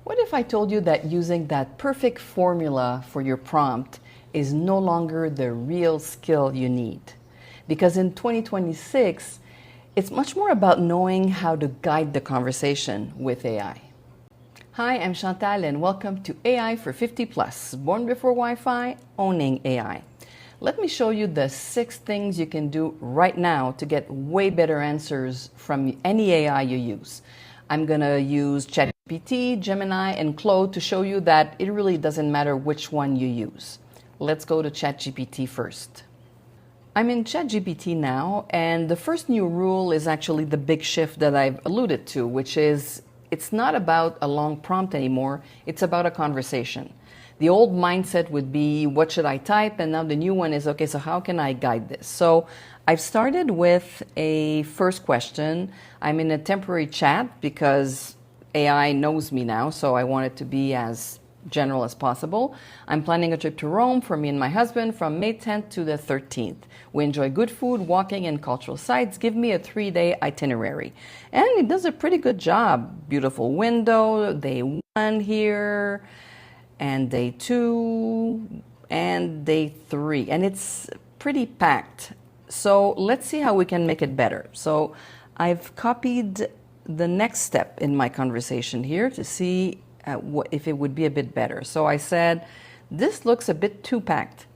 What if I told you that using that perfect formula for your prompt is no longer the real skill you need? Because in 2026, it's much more about knowing how to guide the conversation with AI. Hi, I'm Chantal and welcome to AI for 50 Plus, born before Wi-Fi, owning AI. Let me show you the 6 things you can do right now to get way better answers from any AI you use. I'm going to use ChatGPT, Gemini, and Claude to show you that it really doesn't matter which one you use. Let's go to ChatGPT first. I'm in ChatGPT now, and the first new rule is actually the big shift that I've alluded to, which is it's not about a long prompt anymore, it's about a conversation. The old mindset would be, what should I type? And now the new one is, okay, so how can I guide this? So I've started with a first question. I'm in a temporary chat because AI knows me now, so I want it to be as general as possible. I'm planning a trip to Rome for me and my husband from May 10th to the 13th. We enjoy good food, walking, and cultural sites. Give me a 3-day itinerary. And it does a pretty good job. Beautiful window, day 1 here, and day 2, and day 3. And it's pretty packed. So let's see how we can make it better. So I've copied the next step in my conversation here to see if it would be a bit better. So I said, this looks a bit too packed.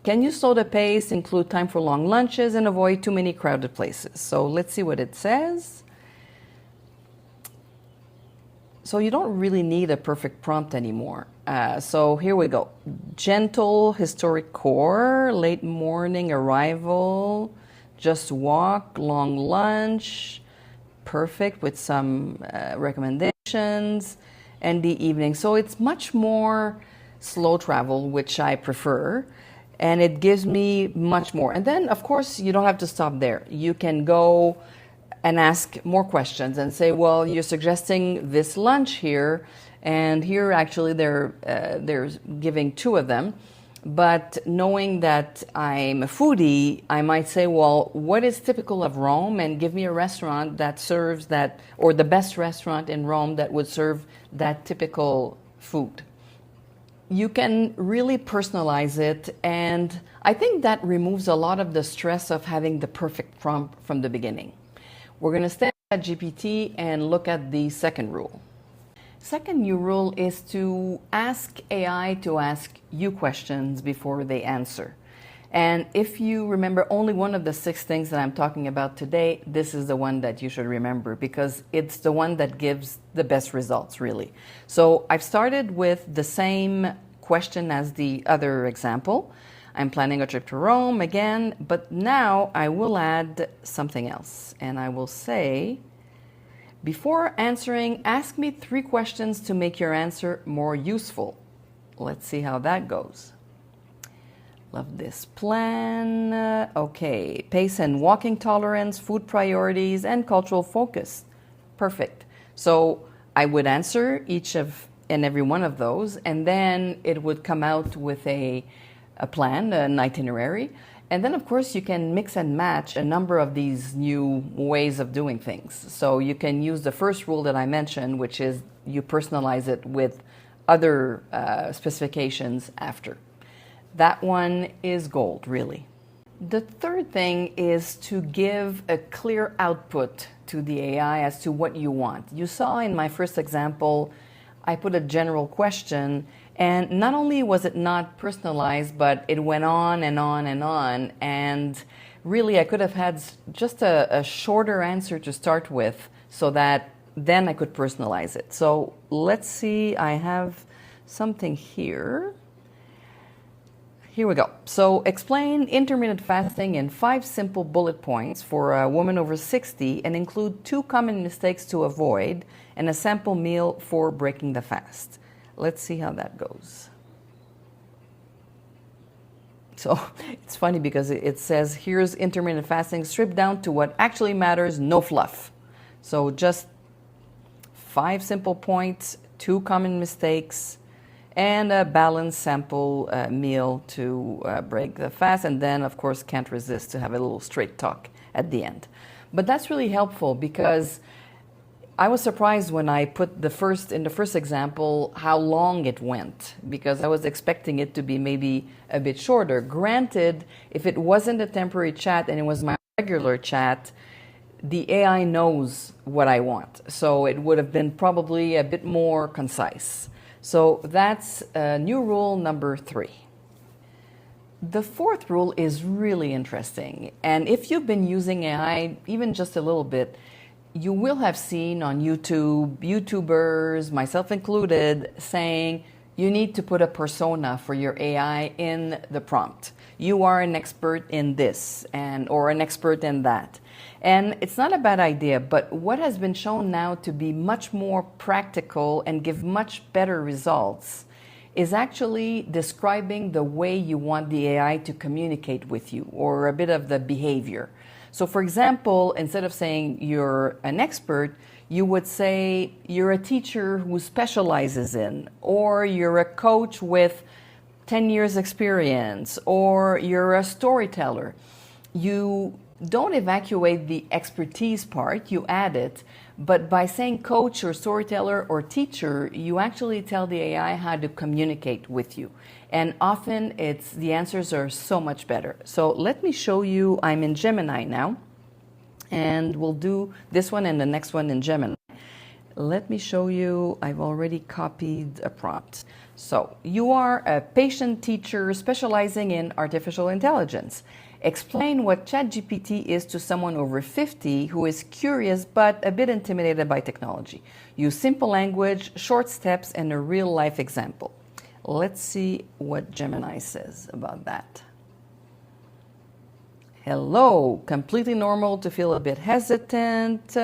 Can you slow the pace, include time for long lunches, and avoid too many crowded places? So let's see what it says. So you don't really need a perfect prompt anymore. So here we go. Gentle historic core, late morning arrival, just walk, long lunch, perfect with some recommendations, and the evening. So it's much more slow travel, which I prefer, and it gives me much more. And then, of course, you don't have to stop there. You can go and ask more questions and say, well, you're suggesting this lunch here, and here actually they're giving 2 of them. But knowing that I'm a foodie, I might say, well, what is typical of Rome? And give me a restaurant that serves that, or the best restaurant in Rome that would serve that typical food. You can really personalize it, and I think that removes a lot of the stress of having the perfect prompt from the beginning. We're going to stay at GPT and look at the second rule. Second new rule is to ask AI to ask you questions before they answer. And if you remember only one of the 6 things that I'm talking about today, this is the one that you should remember because it's the one that gives the best results, really. So I've started with the same question as the other example. I'm planning a trip to Rome again, but now I will add something else. And I will say, before answering, ask me 3 questions to make your answer more useful. Let's see how that goes. Love this plan. Okay, pace and walking tolerance, food priorities, and cultural focus. Perfect. So I would answer each of and every one of those, and then it would come out with a plan, an itinerary. And then, of course, you can mix and match a number of these new ways of doing things. So you can use the first rule that I mentioned, which is you personalize it with other specifications after. That one is gold, really. The third thing is to give a clear output to the AI as to what you want. You saw in my first example, I put a general question, and not only was it not personalized, but it went on and on and on. And really, I could have had just a shorter answer to start with so that then I could personalize it. So let's see, I have something here. Here we go. So explain intermittent fasting in 5 simple bullet points for a woman over 60 and include 2 common mistakes to avoid and a sample meal for breaking the fast. Let's see how that goes. So it's funny because it says, here's intermittent fasting stripped down to what actually matters, no fluff. So just 5 simple points, 2 common mistakes, and a balanced sample meal to break the fast. And then, of course, can't resist to have a little straight talk at the end. But that's really helpful because I was surprised when I put in the first example how long it went, because I was expecting it to be maybe a bit shorter. Granted, if it wasn't a temporary chat and it was my regular chat, the AI knows what I want. So it would have been probably a bit more concise. So that's new rule number 3. The fourth rule is really interesting. And if you've been using AI even just a little bit, you will have seen on YouTube, YouTubers, myself included, saying you need to put a persona for your AI in the prompt. You are an expert in this or an expert in that. And it's not a bad idea, but what has been shown now to be much more practical and give much better results is actually describing the way you want the AI to communicate with you, or a bit of the behavior. So for example, instead of saying you're an expert, you would say you're a teacher who specializes in, or you're a coach with 10 years experience, or you're a storyteller. You don't evacuate the expertise part, you add it, but by saying coach or storyteller or teacher, you actually tell the AI how to communicate with you. And often the answers are so much better. So let me show you, I'm in Gemini now, and we'll do this one and the next one in Gemini. Let me show you, I've already copied a prompt. So you are a patient teacher specializing in artificial intelligence. Explain what ChatGPT is to someone over 50 who is curious but a bit intimidated by technology. Use simple language, short steps, and a real-life example. Let's see what Gemini says about that. Hello, completely normal to feel a bit hesitant.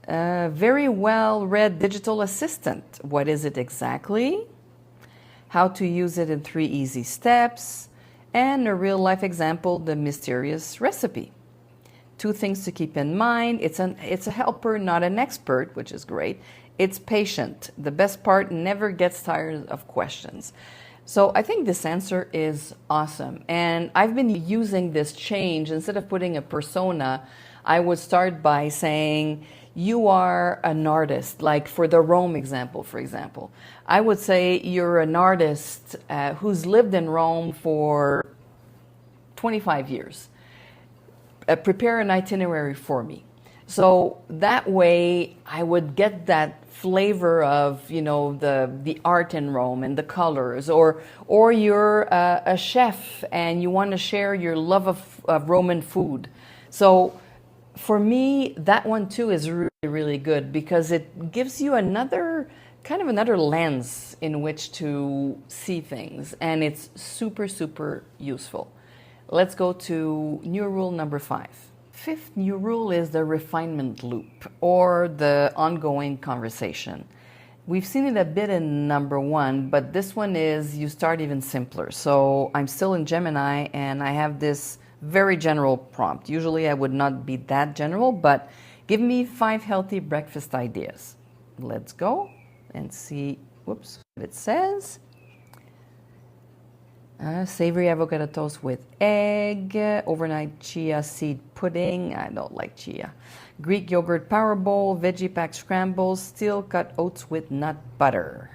Very well-read digital assistant. What is it exactly? How to use it in 3 easy steps. And a real-life example, the mysterious recipe. 2 things to keep in mind. It's a helper, not an expert, which is great. It's patient. The best part, never gets tired of questions. So I think this answer is awesome. And I've been using this change. Instead of putting a persona, I would start by saying, you are an artist, like for the Rome example, for example. I would say you're an artist who's lived in Rome for 25 years. Prepare an itinerary for me. So that way I would get that flavor of, the art in Rome and the colors, or you're a chef and you want to share your love of Roman food. So for me, that one too is really, really good, because it gives you another lens in which to see things, and it's super, super useful. Let's go to new rule number 5. 5th new rule is the refinement loop, or the ongoing conversation. We've seen it a bit in number 1, but this one is you start even simpler. So I'm still in Gemini and I have this very general prompt. Usually I would not be that general, but give me 5 healthy breakfast ideas. Let's go and see what it says. Savory avocado toast with egg, overnight chia seed pudding. I don't like chia. Greek yogurt power bowl, veggie pack scrambles, steel cut oats with nut butter.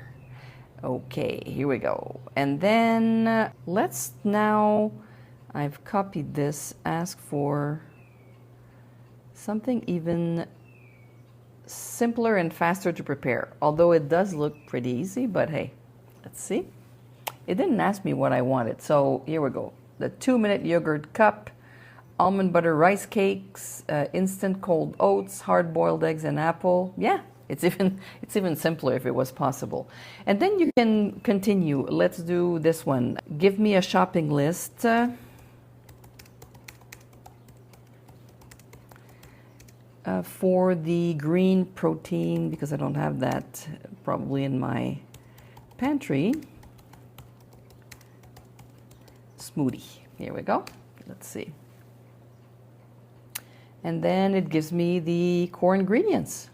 Okay, here we go. And then let's now, I've copied this, ask for something even simpler and faster to prepare. Although it does look pretty easy, but hey, let's see. It didn't ask me what I wanted, so here we go. The 2-minute yogurt cup, almond butter rice cakes, instant cold oats, hard-boiled eggs and apple. Yeah, it's even simpler if it was possible. And then you can continue. Let's do this one. Give me a shopping list. For the green protein, because I don't have that probably in my pantry. Smoothie. Here we go. Let's see. And then it gives me the core ingredients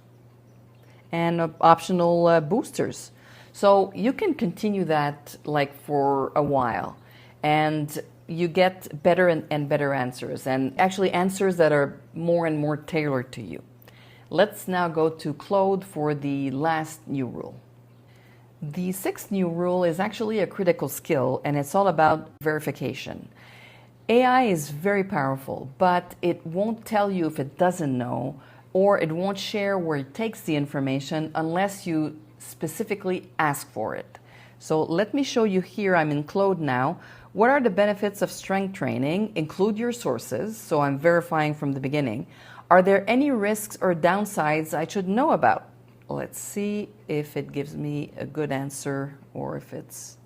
and optional boosters. So you can continue that like for a while, and you get better and better answers, and actually answers that are more and more tailored to you. Let's now go to Claude for the last new rule. The sixth new rule is actually a critical skill, and it's all about verification. AI is very powerful, but it won't tell you if it doesn't know, or it won't share where it takes the information unless you specifically ask for it. So let me show you here. I'm in Claude now. What are the benefits of strength training? Include your sources, so I'm verifying from the beginning. Are there any risks or downsides I should know about? Let's see if it gives me a good answer or if it's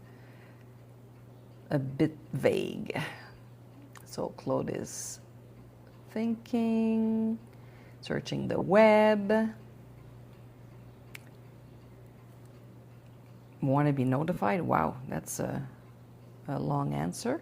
a bit vague. So Claude is thinking, searching the web. Want to be notified? Wow, that's a long answer.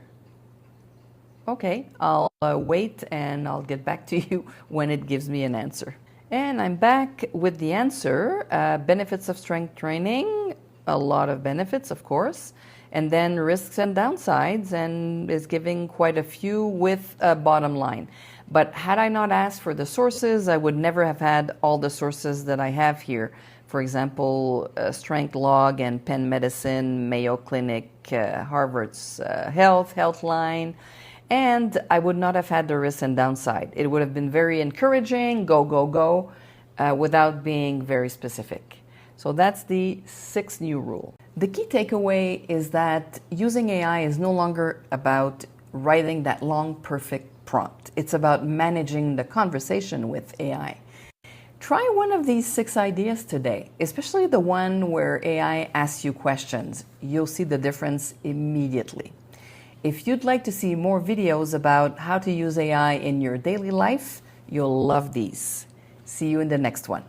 Okay, I'll wait and I'll get back to you when it gives me an answer. And I'm back with the answer. Benefits of strength training, a lot of benefits, of course. And then risks and downsides, and is giving quite a few with a bottom line. But had I not asked for the sources, I would never have had all the sources that I have here. For example, Strength Log and Penn Medicine, Mayo Clinic, Harvard's Healthline. And I would not have had the risk and downside. It would have been very encouraging, go, go, go, without being very specific. So that's the sixth new rule. The key takeaway is that using AI is no longer about writing that long, perfect prompt. It's about managing the conversation with AI. Try one of these 6 ideas today, especially the one where AI asks you questions. You'll see the difference immediately. If you'd like to see more videos about how to use AI in your daily life, you'll love these. See you in the next one.